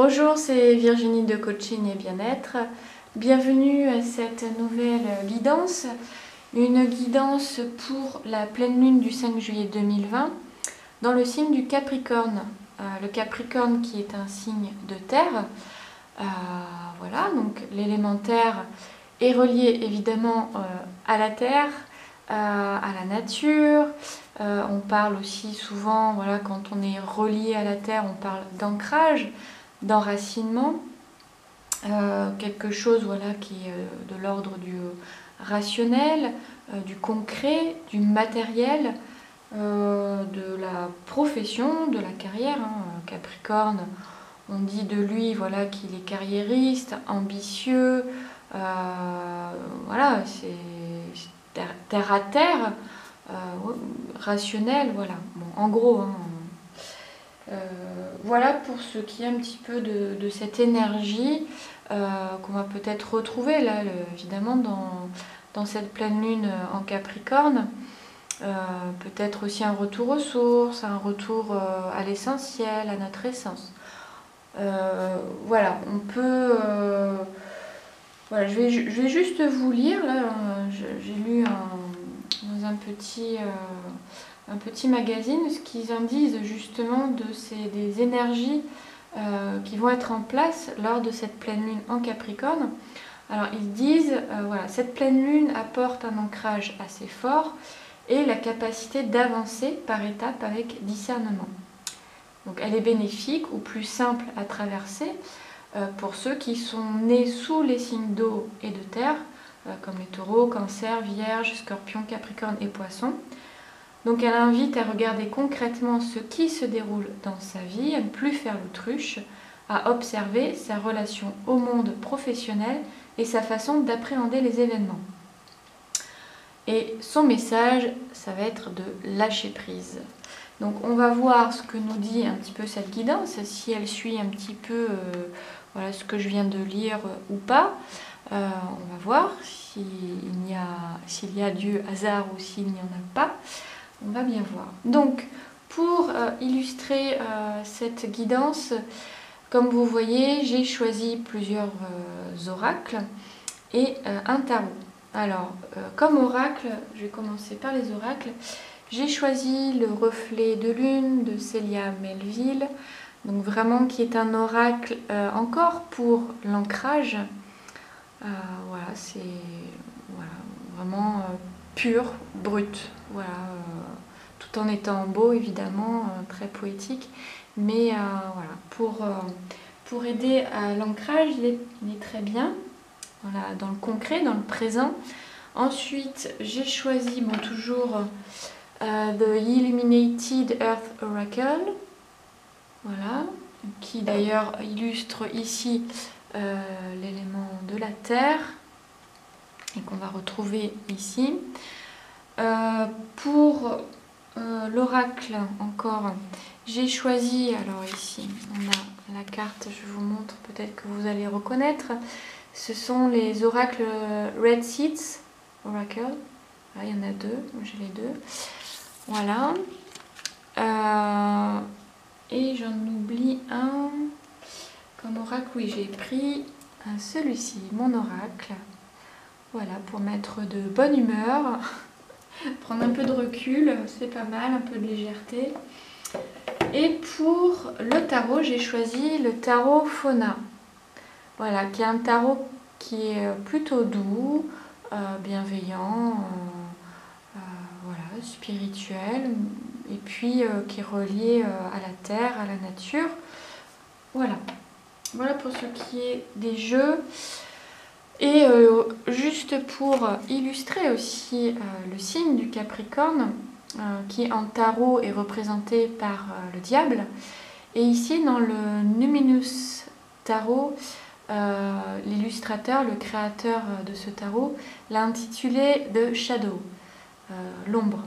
Bonjour, c'est Virginie de Coaching et Bien-être. Bienvenue à cette nouvelle guidance. Une guidance pour la pleine lune du 5 juillet 2020 dans le signe du Capricorne. Le Capricorne qui est un signe de terre. Voilà, donc l'élémentaire est relié évidemment à la terre, à la nature. On parle aussi souvent, voilà, quand on est relié à la terre, on parle d'ancrage, d'enracinement, quelque chose, voilà, qui est de l'ordre du rationnel, du concret, du matériel, de la profession, de la carrière. Capricorne, on dit de lui, voilà, qu'il est carriériste, ambitieux, voilà, c'est terre à terre, rationnel, voilà. Bon, en gros, voilà pour ce qui est un petit peu de cette énergie qu'on va peut-être retrouver là, évidemment, dans cette pleine lune en Capricorne. Peut-être aussi un retour aux sources, un retour à l'essentiel, à notre essence. Voilà, on peut... voilà, je vais juste vous lire, là, j'ai lu dans un petit magazine ce qu'ils en disent justement des énergies qui vont être en place lors de cette pleine lune en Capricorne. Alors ils disent, voilà, cette pleine lune apporte un ancrage assez fort et la capacité d'avancer par étapes avec discernement. Donc elle est bénéfique ou plus simple à traverser pour ceux qui sont nés sous les signes d'eau et de terre, comme les taureaux, cancer, vierge, scorpion, capricorne et poisson. Donc elle invite à regarder concrètement ce qui se déroule dans sa vie, à ne plus faire l'autruche, à observer sa relation au monde professionnel et sa façon d'appréhender les événements. Et son message, ça va être de lâcher prise. Donc on va voir ce que nous dit un petit peu cette guidance, si elle suit un petit peu voilà, ce que je viens de lire ou pas. On va voir s'il y a du hasard ou s'il n'y en a pas. On va bien voir. Donc pour illustrer cette guidance, comme vous voyez, j'ai choisi plusieurs oracles et un tarot. Alors, comme oracle, je vais commencer par les oracles. J'ai choisi le reflet de lune de Célia Melville, donc vraiment qui est un oracle encore pour l'ancrage. Voilà, c'est vraiment pur, brut, voilà, tout en étant beau évidemment, très poétique, mais voilà, pour aider à l'ancrage, il est très bien. Voilà, dans le concret, dans le présent. Ensuite, j'ai choisi toujours The Illuminated Earth Oracle, voilà, qui d'ailleurs illustre ici l'élément de la Terre et qu'on va retrouver ici. Pour l'oracle encore, j'ai choisi, alors ici on a la carte, je vous montre, peut-être que vous allez reconnaître. Ce sont les oracles Red Seeds Oracle. Là, il y en a deux, j'ai les deux. Voilà. Et j'en oublie un. Comme oracle, oui, j'ai pris celui-ci, mon oracle. Voilà, pour mettre de bonne humeur. Prendre un peu de recul, c'est pas mal, un peu de légèreté. Et pour le tarot, j'ai choisi le tarot Fauna. Voilà, qui est un tarot qui est plutôt doux, bienveillant, voilà, spirituel, et puis qui est relié à la terre, à la nature. Voilà, voilà pour ce qui est des jeux. Et juste pour illustrer aussi le signe du Capricorne, qui en tarot est représenté par le diable, et ici dans le Numinous Tarot, l'illustrateur, le créateur de ce tarot, l'a intitulé The Shadow, l'ombre.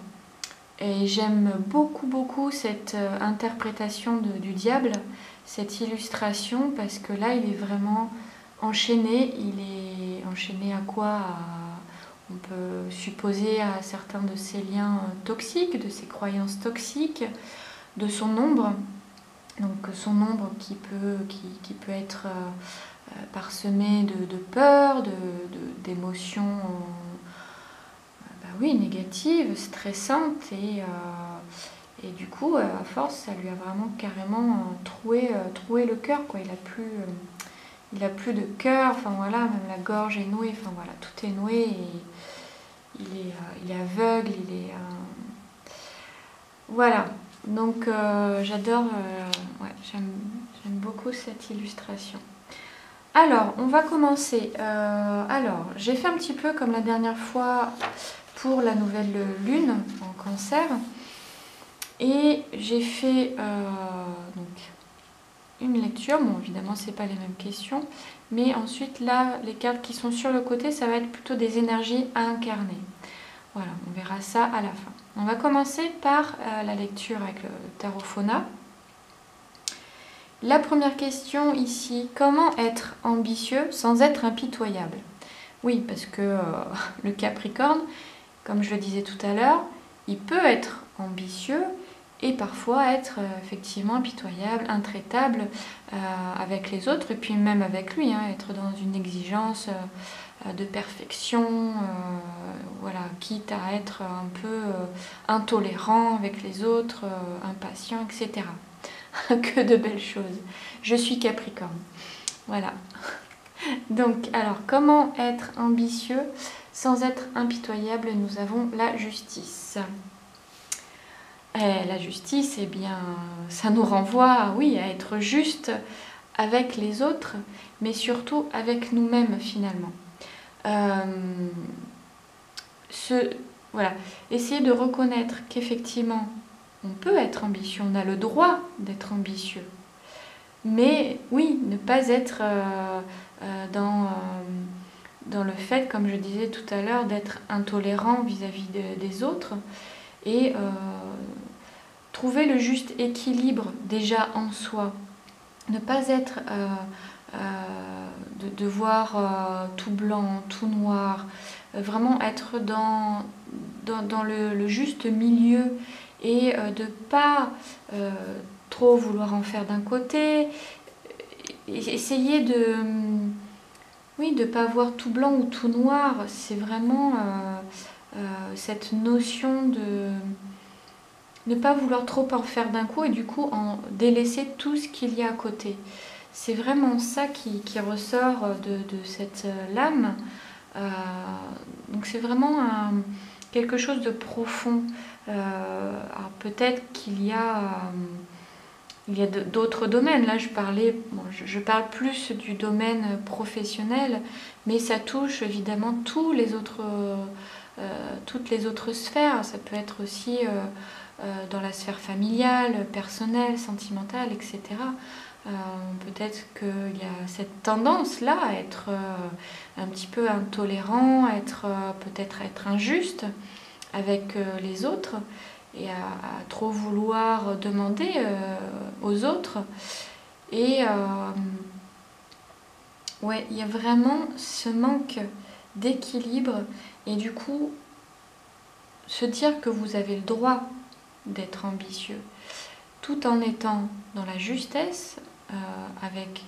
Et j'aime beaucoup cette interprétation du diable, cette illustration, parce que là il est vraiment enchaîné. Il est enchaîné à quoi? On peut supposer à certains de ses liens toxiques, de ses croyances toxiques, de son ombre. Donc son ombre qui peut être parsemée de peur, d'émotions oui, négatives, stressantes. Et du coup, à force, ça lui a vraiment carrément troué le cœur, quoi. Il a plus de cœur, enfin voilà, même la gorge est nouée, enfin voilà, tout est noué et il est aveugle, voilà. Donc j'adore, ouais, j'aime beaucoup cette illustration. Alors, on va commencer. Alors, j'ai fait un petit peu comme la dernière fois pour la nouvelle lune en Cancer. Et j'ai fait donc, une lecture. Bon, évidemment, c'est pas les mêmes questions. Mais ensuite, là, les cartes qui sont sur le côté, ça va être plutôt des énergies à incarner. Voilà, on verra ça à la fin. On va commencer par la lecture avec le tarot Fauna. La première question ici, comment être ambitieux sans être impitoyable? Oui, parce que le Capricorne, comme je le disais tout à l'heure, il peut être ambitieux et parfois être effectivement impitoyable, intraitable avec les autres et puis même avec lui, hein, être dans une exigence de perfection, voilà, quitte à être un peu intolérant avec les autres, impatient, etc. Que de belles choses. Je suis Capricorne. Voilà. Donc, alors, comment être ambitieux sans être impitoyable? Nous avons la justice. La justice, eh bien, ça nous renvoie, oui, à être juste avec les autres, mais surtout avec nous-mêmes, finalement. Voilà, essayer de reconnaître qu'effectivement, on peut être ambitieux, on a le droit d'être ambitieux. Mais oui, ne pas être dans le fait, comme je disais tout à l'heure, d'être intolérant vis-à-vis des autres et trouver le juste équilibre déjà en soi. Ne pas être de voir tout blanc, tout noir, vraiment être dans le juste milieu et de ne pas trop vouloir en faire d'un côté, essayer de ne pas voir tout blanc ou tout noir. C'est vraiment cette notion de ne pas vouloir trop en faire d'un coup et du coup en délaisser tout ce qu'il y a à côté. C'est vraiment ça qui ressort de cette lame. Donc c'est vraiment quelque chose de profond. Alors peut-être qu'il y a d'autres domaines. Là, je parle plus du domaine professionnel, mais ça touche évidemment toutes les autres sphères. Ça peut être aussi dans la sphère familiale, personnelle, sentimentale, etc. Peut-être qu'il y a cette tendance-là à être un petit peu intolérant, peut-être être injuste avec les autres et à trop vouloir demander aux autres. Et ouais, il y a vraiment ce manque d'équilibre et du coup, se dire que vous avez le droit d'être ambitieux tout en étant dans la justesse avec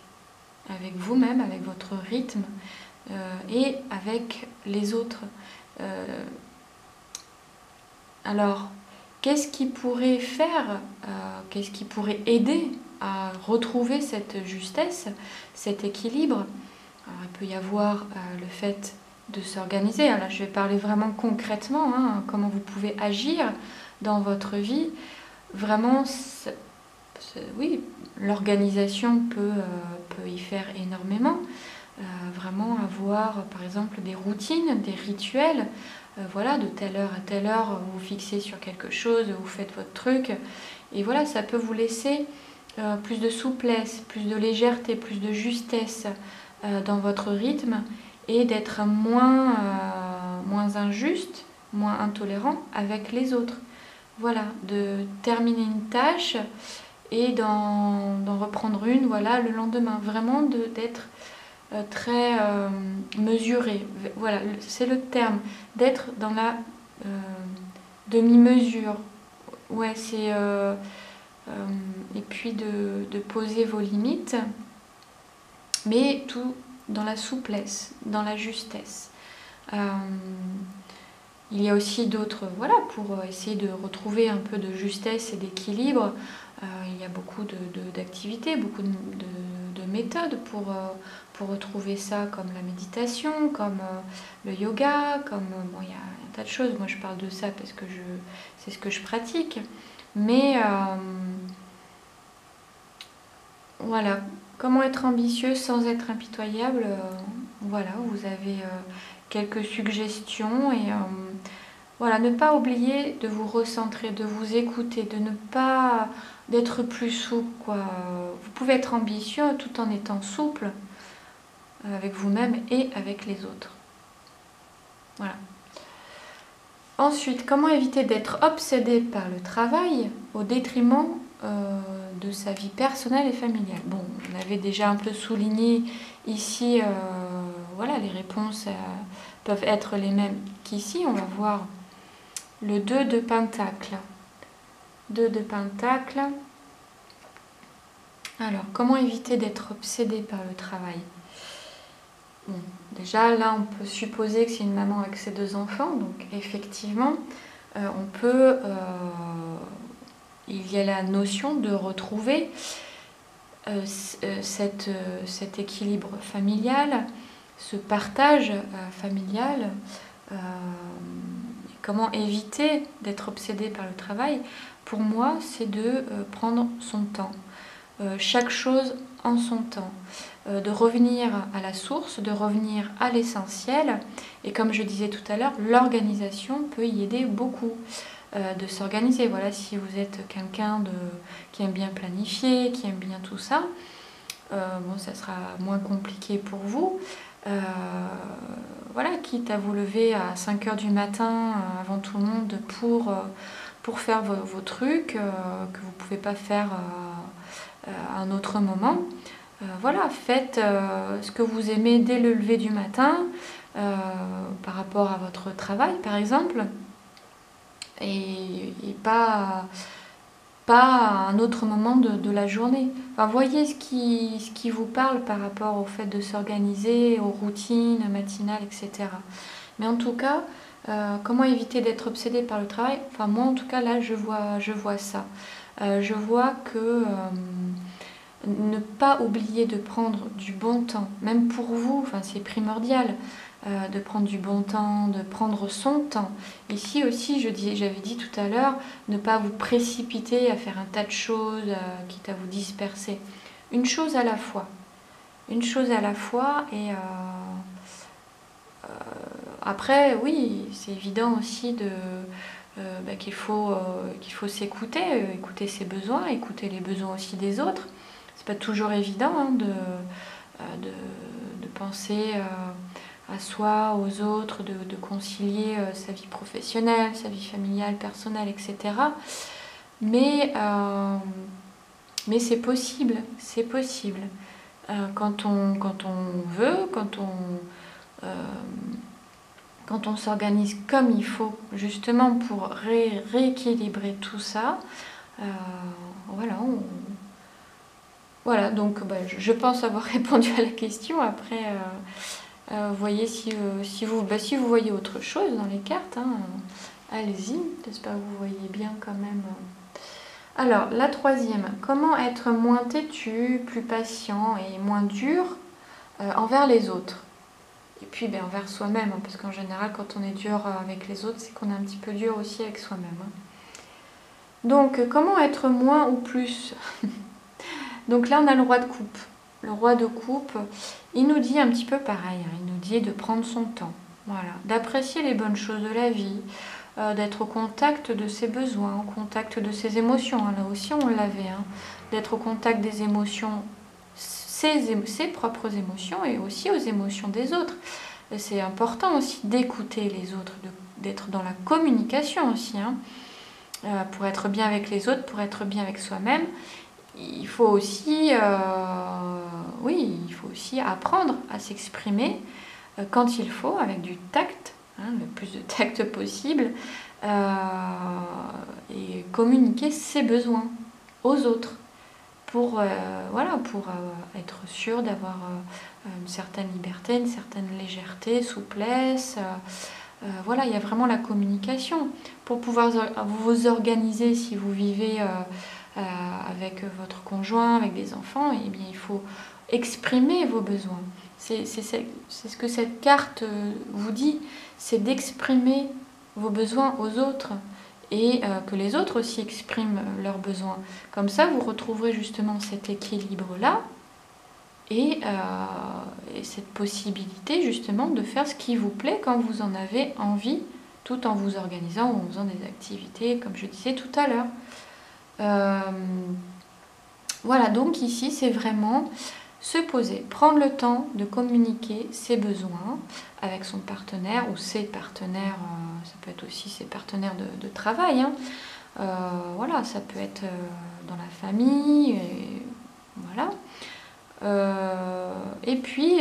vous-même, avec votre rythme et avec les autres. Alors, qu'est-ce qui pourrait faire, qu'est-ce qui pourrait aider à retrouver cette justesse, cet équilibre? Alors, il peut y avoir le fait de s'organiser. Là, je vais parler vraiment concrètement, hein, comment vous pouvez agir dans votre vie. Vraiment, oui, l'organisation peut y faire énormément. Vraiment avoir, par exemple, des routines, des rituels. Voilà, de telle heure à telle heure, vous vous fixez sur quelque chose, vous faites votre truc. Et voilà, ça peut vous laisser plus de souplesse, plus de légèreté, plus de justesse dans votre rythme et d'être moins injuste, moins intolérant avec les autres. Voilà, de terminer une tâche et d'en reprendre une, voilà, le lendemain. Vraiment d'être très mesuré. Voilà, c'est le terme. D'être dans la demi-mesure. Ouais, c'est et puis de poser vos limites, mais tout dans la souplesse, dans la justesse. Il y a aussi d'autres, voilà, pour essayer de retrouver un peu de justesse et d'équilibre, il y a beaucoup d'activités, beaucoup de méthodes pour retrouver ça, comme la méditation, comme le yoga, comme bon, il y a un tas de choses. Moi, je parle de ça parce que c'est ce que je pratique. Mais voilà, comment être ambitieux sans être impitoyable, voilà, vous avez quelques suggestions et voilà, ne pas oublier de vous recentrer, de vous écouter, de ne pas d'être plus souple, quoi. Vous pouvez être ambitieux tout en étant souple avec vous-même et avec les autres. Voilà. Ensuite, comment éviter d'être obsédé par le travail au détriment de sa vie personnelle et familiale? Bon, on avait déjà un peu souligné ici, voilà, les réponses peuvent être les mêmes qu'ici. On va voir le 2 de Pentacle. 2 de Pentacle. Alors, comment éviter d'être obsédé par le travail? Bon, déjà, là, on peut supposer que c'est une maman avec ses 2 enfants. Donc, effectivement, on peut... il y a la notion de retrouver cet équilibre familial, ce partage familial. Comment éviter d'être obsédé par le travail? Pour moi, c'est de prendre son temps. Chaque chose en son temps. De revenir à la source, de revenir à l'essentiel. Et comme je disais tout à l'heure, l'organisation peut y aider beaucoup. De s'organiser. Voilà, si vous êtes quelqu'un qui aime bien planifier, qui aime bien tout ça, bon, ça sera moins compliqué pour vous. Voilà, quitte à vous lever à 5 h du matin avant tout le monde pour faire vos trucs que vous ne pouvez pas faire à un autre moment. Voilà, faites ce que vous aimez dès le lever du matin par rapport à votre travail, par exemple. Et pas à un autre moment de la journée. Enfin, voyez ce qui vous parle par rapport au fait de s'organiser, aux routines matinales, etc. Mais en tout cas, comment éviter d'être obsédé par le travail? Enfin, moi, en tout cas, là, je vois ça. Je vois que ne pas oublier de prendre du bon temps, même pour vous, enfin, c'est primordial. De prendre du bon temps, de prendre son temps. Ici aussi, j'avais dit tout à l'heure, ne pas vous précipiter à faire un tas de choses, quitte à vous disperser. Une chose à la fois. Une chose à la fois. Et après, oui, c'est évident aussi qu'il faut s'écouter, écouter ses besoins, écouter les besoins aussi des autres. C'est pas toujours évident hein, de penser... à soi, aux autres, de concilier sa vie professionnelle, sa vie familiale, personnelle, etc. Mais c'est possible, c'est possible. Quand on veut, quand on s'organise comme il faut, justement pour rééquilibrer tout ça, voilà, donc je pense avoir répondu à la question. Après... voyez si vous voyez autre chose dans les cartes, hein, allez-y, j'espère que vous voyez bien quand même. Alors, la troisième, comment être moins têtu, plus patient et moins dur envers les autres? Et puis envers soi-même, hein, parce qu'en général, quand on est dur avec les autres, c'est qu'on est un petit peu dur aussi avec soi-même. Hein. Donc, comment être moins ou plus? Donc là, on a le roi de coupe. Le roi de coupe, il nous dit un petit peu pareil, hein, il nous dit de prendre son temps, voilà, d'apprécier les bonnes choses de la vie, d'être au contact de ses besoins, au contact de ses émotions, hein, là aussi on l'avait, hein, d'être au contact des émotions, ses propres émotions et aussi aux émotions des autres. C'est important aussi d'écouter les autres, d'être dans la communication aussi, hein, pour être bien avec les autres, pour être bien avec soi-même. Il faut aussi, il faut aussi apprendre à s'exprimer quand il faut, avec du tact, hein, le plus de tact possible, et communiquer ses besoins. aux autres pour, voilà, pour être sûr d'avoir une certaine liberté, une certaine légèreté, souplesse. Voilà, il y a vraiment la communication. Pour pouvoir vous organiser si vous vivez avec votre conjoint, avec des enfants, eh bien, il faut exprimer vos besoins. C'est ce que cette carte vous dit, c'est d'exprimer vos besoins aux autres et que les autres aussi expriment leurs besoins. Comme ça, vous retrouverez justement cet équilibre-là et cette possibilité justement de faire ce qui vous plaît quand vous en avez envie, tout en vous organisant ou en faisant des activités, comme je disais tout à l'heure. Voilà, donc ici, c'est vraiment se poser, prendre le temps de communiquer ses besoins avec son partenaire ou ses partenaires, ça peut être aussi ses partenaires de travail, hein. Voilà, ça peut être dans la famille, et voilà. Et puis,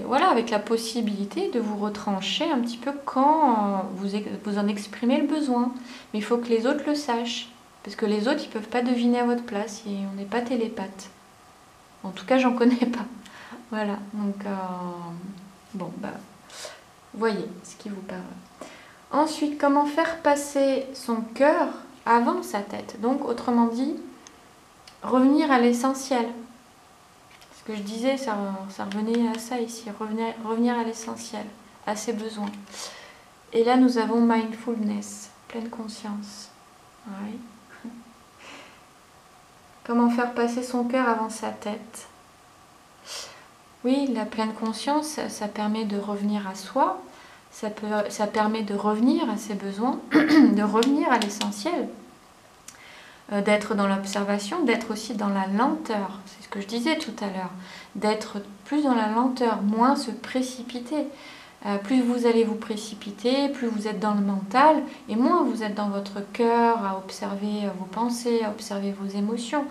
voilà, avec la possibilité de vous retrancher un petit peu quand vous en exprimez le besoin. Mais il faut que les autres le sachent. Parce que les autres, ils ne peuvent pas deviner à votre place. Et on n'est pas télépathe. En tout cas, j'en connais pas. Voilà. Donc, bon, bah, voyez ce qui vous parle. Ensuite, comment faire passer son cœur avant sa tête. Donc, autrement dit, revenir à l'essentiel. Ce que je disais, ça revenait à ça ici, revenir à l'essentiel, à ses besoins. Et là, nous avons mindfulness, pleine conscience. Ouais. Comment faire passer son cœur avant sa tête? Oui, la pleine conscience, ça permet de revenir à soi, ça permet de revenir à ses besoins, de revenir à l'essentiel, d'être dans l'observation, d'être aussi dans la lenteur, c'est ce que je disais tout à l'heure, d'être plus dans la lenteur, moins se précipiter. Plus vous allez vous précipiter, plus vous êtes dans le mental, et moins vous êtes dans votre cœur, à observer vos pensées, à observer vos émotions.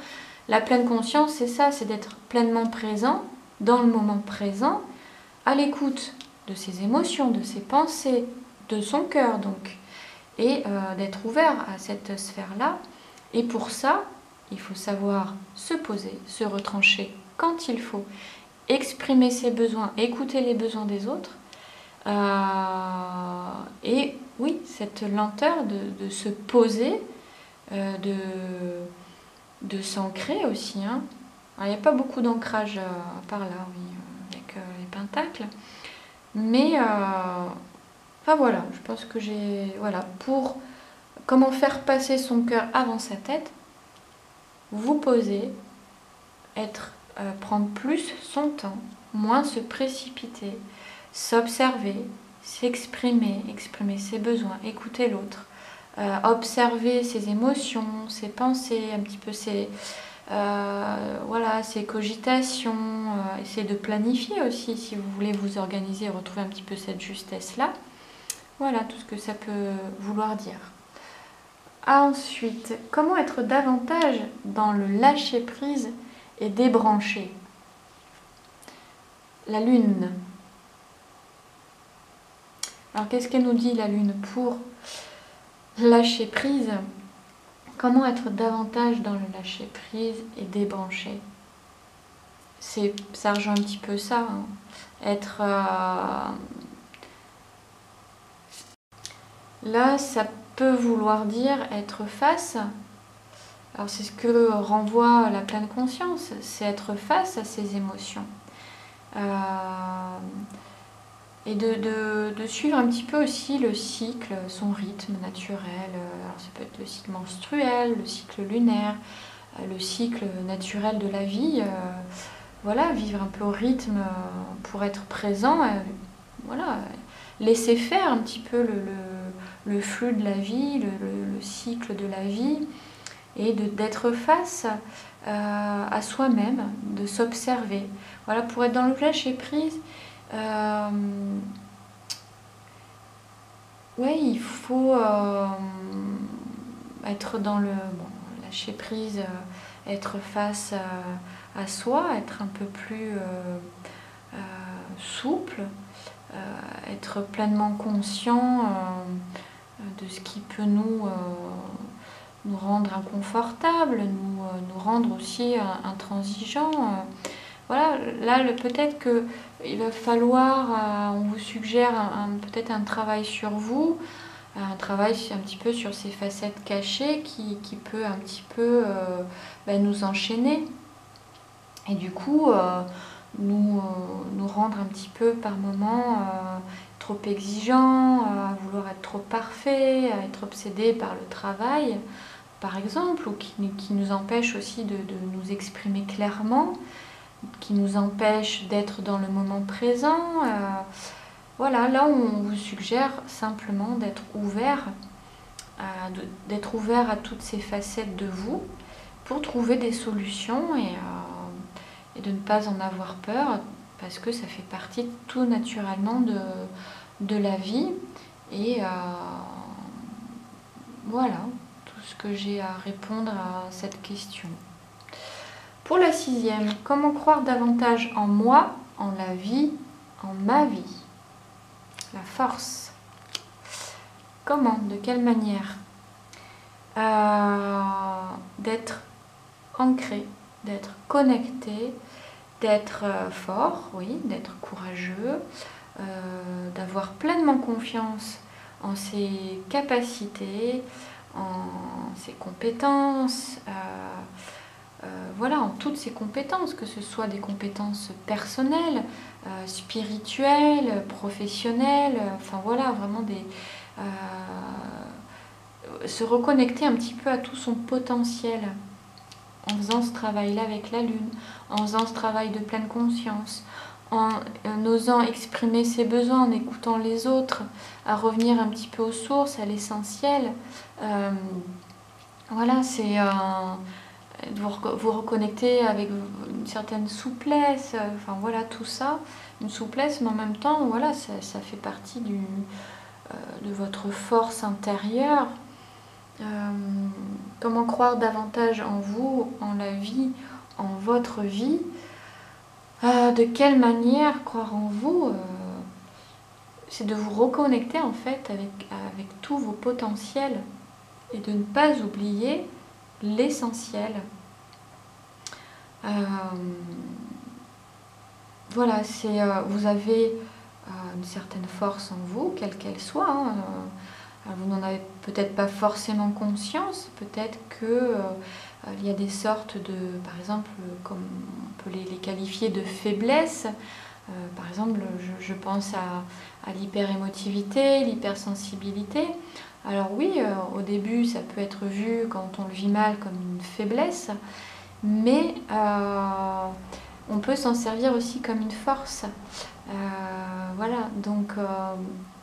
La pleine conscience, c'est ça, c'est d'être pleinement présent, dans le moment présent, à l'écoute de ses émotions, de ses pensées, de son cœur donc, et d'être ouvert à cette sphère-là. Et pour ça, il faut savoir se poser, se retrancher quand il faut, exprimer ses besoins, écouter les besoins des autres. Et oui, cette lenteur de se poser, de s'ancrer aussi. Hein. Alors, il n'y a pas beaucoup d'ancrage par là, oui, avec les pentacles. Mais, enfin voilà, je pense que j'ai... Voilà, pour comment faire passer son cœur avant sa tête, vous poser, prendre plus son temps, moins se précipiter, s'observer, s'exprimer, exprimer ses besoins, écouter l'autre, observer ses émotions, ses pensées, un petit peu ses cogitations, essayer de planifier aussi si vous voulez vous organiser et retrouver un petit peu cette justesse-là. Voilà tout ce que ça peut vouloir dire. Ensuite, comment être davantage dans le lâcher-prise et débrancher? La lune. Alors qu'est-ce qu'elle nous dit la lune pour lâcher prise? Comment être davantage dans le lâcher prise et débrancher? Ça rejoint un petit peu ça. Hein. Être là, ça peut vouloir dire être face. Alors c'est ce que renvoie la pleine conscience, c'est être face à ses émotions. Et de suivre un petit peu aussi le cycle, son rythme naturel. Alors ça peut être le cycle menstruel, le cycle lunaire, le cycle naturel de la vie. Voilà, vivre un peu au rythme pour être présent. Voilà, laisser faire un petit peu le flux de la vie, le cycle de la vie. Et d'être face à soi-même, de s'observer. Voilà, pour être dans le lâcher-prise, ouais, il faut être dans le lâcher-prise, être face à soi, être un peu plus souple, être pleinement conscient de ce qui peut nous rendre inconfortables, nous nous rendre aussi intransigeants. Voilà, là peut-être qu'il va falloir, on vous suggère peut-être un travail sur vous, un travail un petit peu sur ces facettes cachées qui peut un petit peu nous enchaîner et du coup nous rendre un petit peu par moments trop exigeants, à vouloir être trop parfait, à être obsédé par le travail par exemple, ou qui nous empêche aussi de nous exprimer clairement, qui nous empêche d'être dans le moment présent. Voilà, là on vous suggère simplement d'être ouvert à toutes ces facettes de vous pour trouver des solutions et de ne pas en avoir peur parce que ça fait partie tout naturellement de la vie et voilà tout ce que j'ai à répondre à cette question. Pour la 6e, comment croire davantage en moi, en la vie, en ma vie? La force. Comment? De quelle manière? D'être ancré, d'être connecté, d'être fort, oui, d'être courageux, d'avoir pleinement confiance en ses capacités, en ses compétences, voilà, en toutes ses compétences, que ce soit des compétences personnelles, spirituelles, professionnelles, enfin voilà, vraiment se reconnecter un petit peu à tout son potentiel en faisant ce travail-là avec la Lune, en faisant ce travail de pleine conscience, en osant exprimer ses besoins, en écoutant les autres, à revenir un petit peu aux sources, à l'essentiel. Voilà, c'est vous reconnecter avec une certaine souplesse, enfin voilà, tout ça, une souplesse, mais en même temps, voilà, ça fait partie de votre force intérieure. Comment croire davantage en vous, en la vie, en votre vie? De quelle manière croire en vous? C'est de vous reconnecter en fait avec tous vos potentiels et de ne pas oublier l'essentiel. Voilà, vous avez une certaine force en vous, quelle qu'elle soit. Hein. Vous n'en avez peut-être pas forcément conscience, peut-être que il y a des sortes de, par exemple, comme on peut les qualifier de faiblesses. Par exemple, je pense à l'hyperémotivité, l'hypersensibilité. Alors oui, au début, ça peut être vu quand on le vit mal comme une faiblesse, mais on peut s'en servir aussi comme une force. Voilà, donc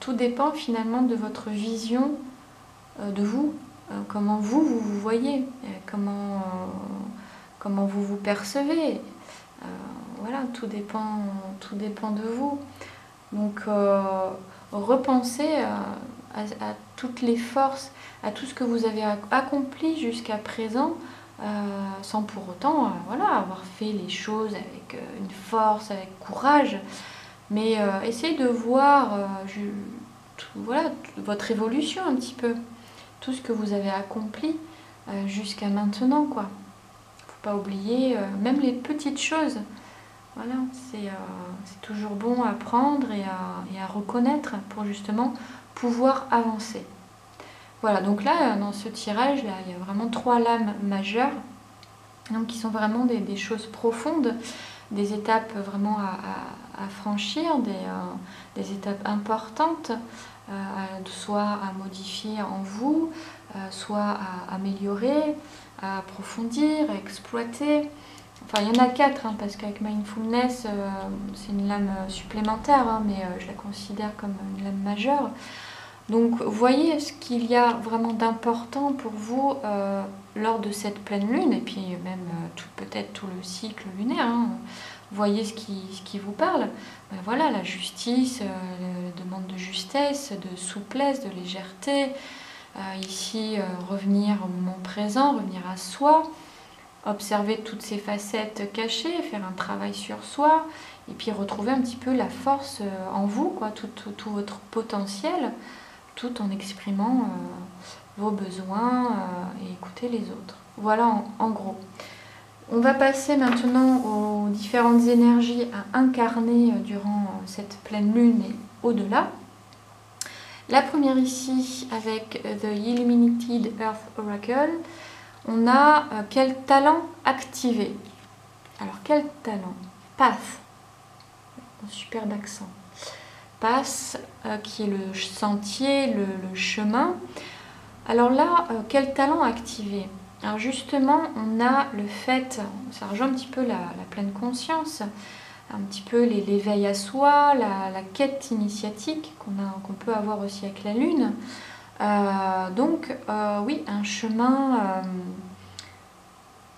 tout dépend finalement de votre vision de vous, comment vous voyez, comment vous vous percevez. Voilà, tout dépend de vous. Donc repensez à toutes les forces, à tout ce que vous avez accompli jusqu'à présent, sans pour autant voilà, avoir fait les choses avec une force, avec courage. Mais essayez de voir voilà, votre évolution un petit peu, tout ce que vous avez accompli jusqu'à maintenant, quoi. Faut pas oublier même les petites choses. Voilà, c'est toujours bon à prendre et à reconnaître pour justement pouvoir avancer. Voilà, donc là, dans ce tirage, là, il y a vraiment 3 lames majeures, donc qui sont vraiment des choses profondes, des étapes vraiment à franchir, des étapes importantes, soit à modifier en vous, soit à améliorer, à approfondir, à exploiter. Enfin, il y en a 4, hein, parce qu'avec Mindfulness, c'est une lame supplémentaire, hein, mais je la considère comme une lame majeure. Donc, voyez ce qu'il y a vraiment d'important pour vous lors de cette pleine lune, et puis même peut-être tout le cycle lunaire. Hein. Voyez ce qui vous parle. Ben voilà, la justice, la demande de justesse, de souplesse, de légèreté. Ici, revenir au moment présent, revenir à soi. Observer toutes ces facettes cachées, faire un travail sur soi, et puis retrouver un petit peu la force en vous, quoi, tout votre potentiel, tout en exprimant vos besoins et écouter les autres. Voilà en gros. On va passer maintenant aux différentes énergies à incarner durant cette pleine lune et au-delà. La première ici avec The Illuminated Earth Oracle, on a quel talent activé. Alors quel talent? Path, superbe accent. Path qui est le sentier, le chemin. Alors là, quel talent activé? Alors justement, on a le fait, ça rejoint un petit peu la pleine conscience, un petit peu l'éveil à soi, la quête initiatique qu'on peut avoir aussi avec la lune. Donc oui, un chemin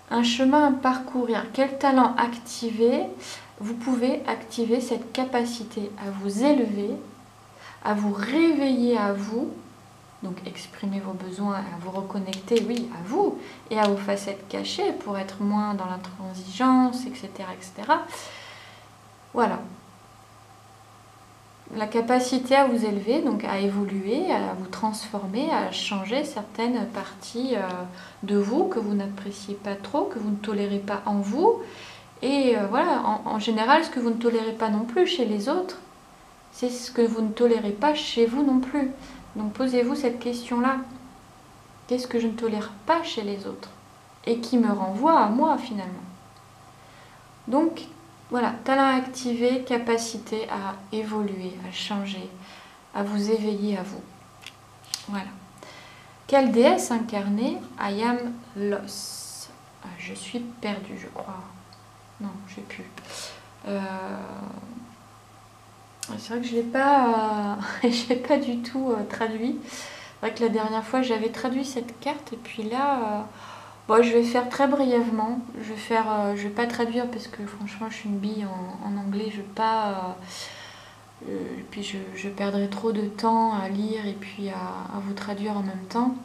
à parcourir. Quel talent activer? Vous pouvez activer cette capacité à vous élever, à vous réveiller à vous, donc exprimer vos besoins, à vous reconnecter, oui, à vous, et à vos facettes cachées pour être moins dans l'intransigeance, etc., etc. Voilà. La capacité à vous élever, donc à évoluer, à vous transformer, à changer certaines parties de vous que vous n'appréciez pas trop, que vous ne tolérez pas en vous. Et voilà, en général, ce que vous ne tolérez pas non plus chez les autres, c'est ce que vous ne tolérez pas chez vous non plus. Donc posez-vous cette question-là. Qu'est-ce que je ne tolère pas chez les autres? Et qui me renvoie à moi finalement. Donc voilà, talent activé, capacité à évoluer, à changer, à vous éveiller à vous. Voilà. Quelle déesse incarnée? I am lost. Je suis perdue, je crois. Non, je sais plus. C'est vrai que je l'ai pas, je l'ai pas du tout traduit. C'est vrai que la dernière fois j'avais traduit cette carte et puis là, bon, je vais faire très brièvement. Je vais pas traduire parce que franchement je suis une bille en anglais. Je vais pas, puis je perdrai trop de temps à lire et puis à vous traduire en même temps.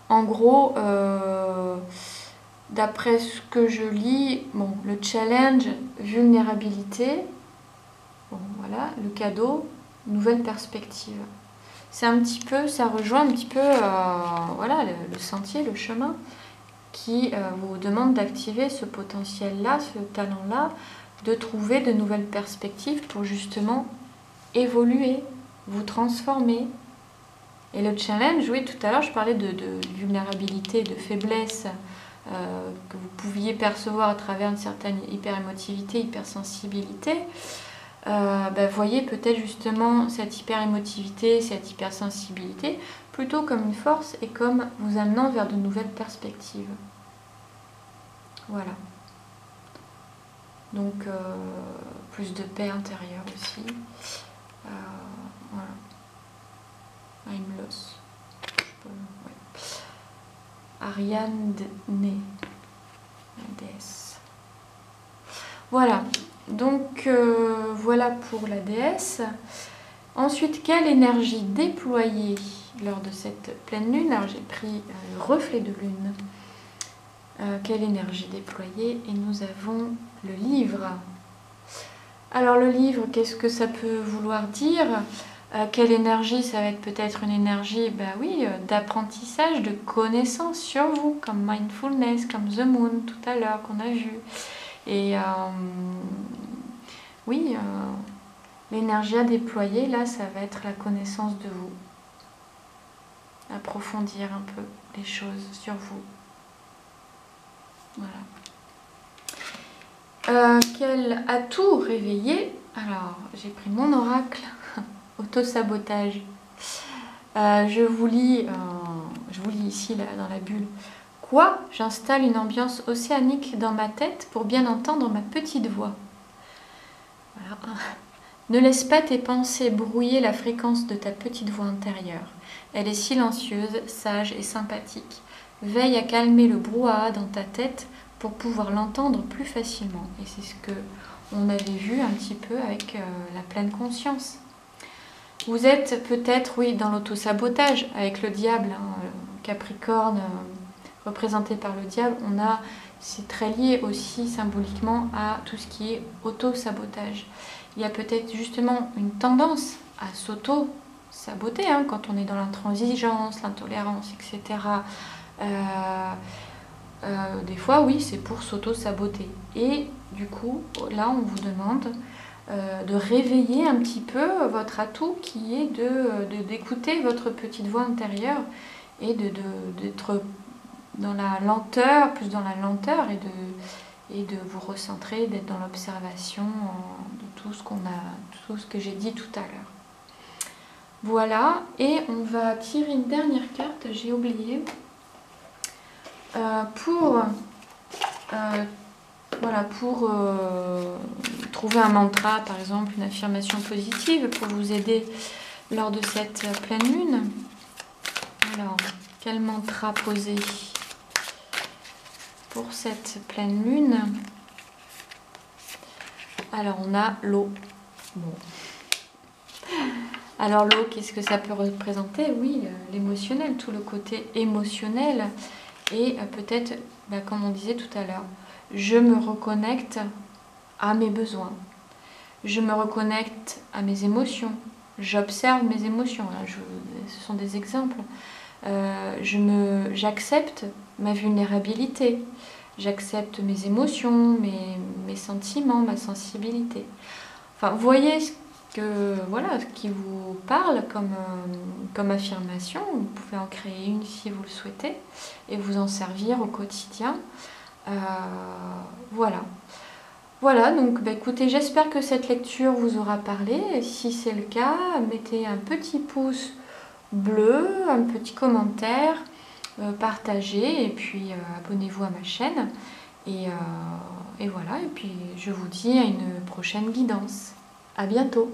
En gros, d'après ce que je lis, bon, le challenge, vulnérabilité. Bon, voilà, le cadeau, nouvelle perspective. C'est un petit peu, ça rejoint un petit peu voilà, le sentier, le chemin qui vous demande d'activer ce potentiel-là, ce talent-là, de trouver de nouvelles perspectives pour justement évoluer, vous transformer. Et le challenge, oui, tout à l'heure, je parlais de vulnérabilité, de faiblesse que vous pouviez percevoir à travers une certaine hyperémotivité, hypersensibilité. Voyez peut-être justement cette hyper-émotivité, cette hypersensibilité, plutôt comme une force et comme vous amenant vers de nouvelles perspectives. Voilà. Donc, plus de paix intérieure aussi. Voilà. I'm lost. Ouais. Ariane Né, la déesse. Voilà. Donc voilà pour la déesse. Ensuite, quelle énergie déployer lors de cette pleine lune? Alors j'ai pris le reflet de lune. Quelle énergie déployer? Et nous avons le livre. Alors le livre, qu'est-ce que ça peut vouloir dire? Quelle énergie? Ça va être peut-être une énergie, oui, d'apprentissage, de connaissance sur vous, comme mindfulness, comme The Moon tout à l'heure qu'on a vu. Et oui, l'énergie à déployer, là, ça va être la connaissance de vous. Approfondir un peu les choses sur vous. Voilà. Quel atout réveiller? Alors, j'ai pris mon oracle, autosabotage. Je vous lis ici là, dans la bulle. Quoi? J'installe une ambiance océanique dans ma tête pour bien entendre ma petite voix. Voilà. Ne laisse pas tes pensées brouiller la fréquence de ta petite voix intérieure. Elle est silencieuse, sage et sympathique. Veille à calmer le brouhaha dans ta tête pour pouvoir l'entendre plus facilement. Et c'est ce que on avait vu un petit peu avec la pleine conscience. Vous êtes peut-être, oui, dans l'autosabotage avec le diable, Capricorne, représenté par le diable. C'est très lié aussi symboliquement à tout ce qui est auto-sabotage. Il y a peut-être justement une tendance à s'auto-saboter quand on est dans l'intransigeance, l'intolérance, etc. Des fois, oui, c'est pour s'auto-saboter. Et du coup, là, on vous demande de réveiller un petit peu votre atout qui est d'écouter votre petite voix intérieure et d'être dans la lenteur, plus dans la lenteur et de vous recentrer, d'être dans l'observation de tout ce que j'ai dit tout à l'heure. Voilà, et on va tirer une dernière carte, j'ai oublié. Pour trouver un mantra, par exemple, une affirmation positive pour vous aider lors de cette pleine lune. Alors, quel mantra poser pour cette pleine lune? Alors, on a l'eau. Bon. Alors, l'eau, qu'est-ce que ça peut représenter? Oui, l'émotionnel, tout le côté émotionnel. Et peut-être, comme on disait tout à l'heure, je me reconnecte à mes besoins. Je me reconnecte à mes émotions. J'observe mes émotions. Là, ce sont des exemples. J'accepte ma vulnérabilité. J'accepte mes émotions, mes sentiments, ma sensibilité. Enfin, vous voyez ce qui vous parle comme affirmation. Vous pouvez en créer une si vous le souhaitez et vous en servir au quotidien. Voilà, donc écoutez, j'espère que cette lecture vous aura parlé. Et si c'est le cas, mettez un petit pouce bleu, un petit commentaire, partagez et puis abonnez-vous à ma chaîne. Et voilà, et puis je vous dis à une prochaine guidance. À bientôt!